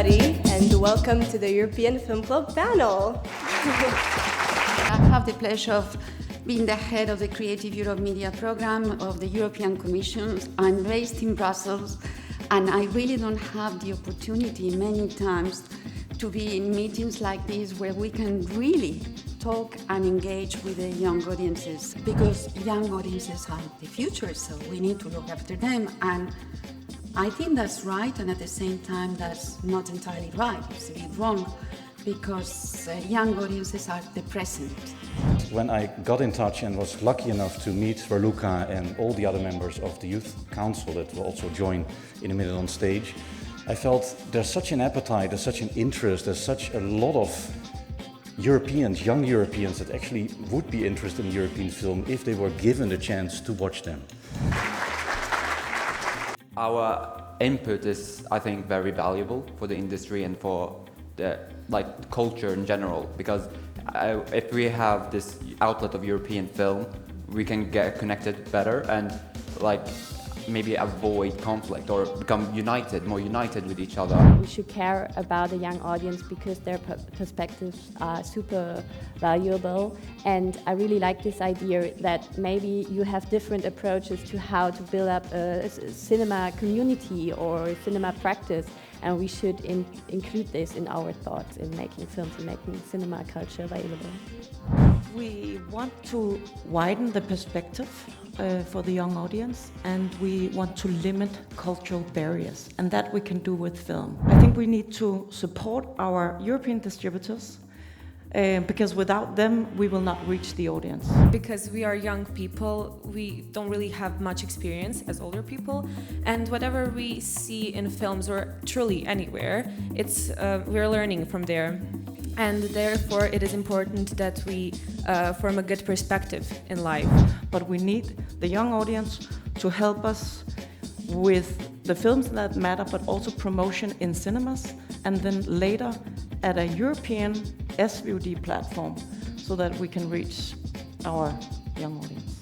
everybody, and welcome to the European Film Club panel. I have the pleasure of being the head of the Creative Europe Media Program of the European Commission. I'm based in Brussels, and I really don't have the opportunity many times to be in meetings like this where we can really talk and engage with the young audiences, because young audiences are the future, so we need to look after them. And I think that's right, and at the same time that's not entirely right. It's a bit wrong, because young audiences are the present. When I got in touch and was lucky enough to meet Raluca and all the other members of the Youth Council that will also join in a minute on stage, I felt there's such an appetite, there's such an interest, there's such a lot of Europeans, young Europeans, that actually would be interested in European film if they were given the chance to watch them. Our input is, I think, very valuable for the industry and for the culture in general, because if we have this outlet of European film, we can get connected better and maybe avoid conflict or become more united with each other. We should care about the young audience because their perspectives are super valuable, and I really like this idea that maybe you have different approaches to how to build up a cinema community or cinema practice, and we should include this in our thoughts in making films and making cinema culture available. We want to widen the perspective for the young audience, and we want to limit cultural barriers, and that we can do with film. I think we need to support our European distributors because without them we will not reach the audience. Because we are young people, we don't really have much experience as older people, and whatever we see in films or truly anywhere, we're learning from there. And therefore it is important that we form a good perspective in life. But we need the young audience to help us with the films that matter, but also promotion in cinemas, and then later at a European SVOD platform, so that we can reach our young audience.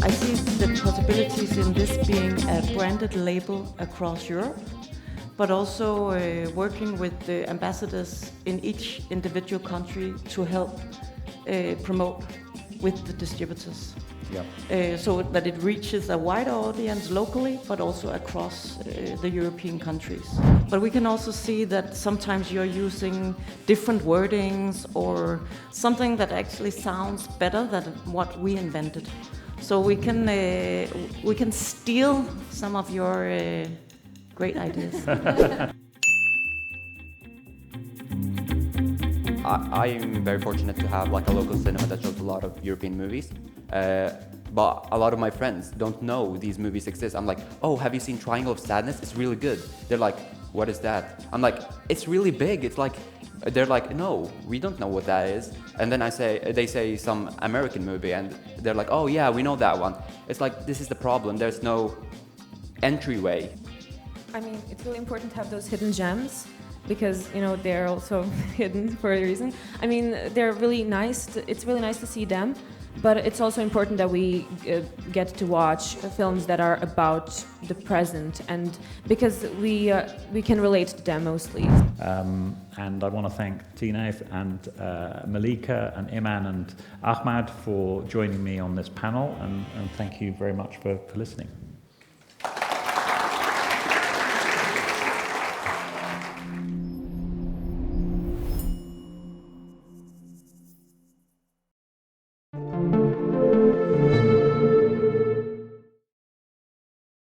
I see the possibilities in this being a branded label across Europe, but also working with the ambassadors in each individual country to help promote with the distributors. Yeah. So that it reaches a wider audience locally, but also across the European countries. But we can also see that sometimes you're using different wordings or something that actually sounds better than what we invented. So we can steal some of your great ideas. I'm very fortunate to have a local cinema that shows a lot of European movies, but a lot of my friends don't know these movies exist. I'm like, oh, have you seen Triangle of Sadness? It's really good. They're like, what is that? I'm like, it's really big. They're like, no, we don't know what that is. And then they say some American movie, and they're like, oh yeah, we know that one. It's like, this is the problem. There's no entryway. I mean, it's really important to have those hidden gems, because they're also hidden for a reason. I mean, they're really nice. It's really nice to see them, but it's also important that we get to watch films that are about the present, and because we can relate to them mostly. And I want to thank Tina and Malika and Iman and Ahmad for joining me on this panel, and thank you very much for listening.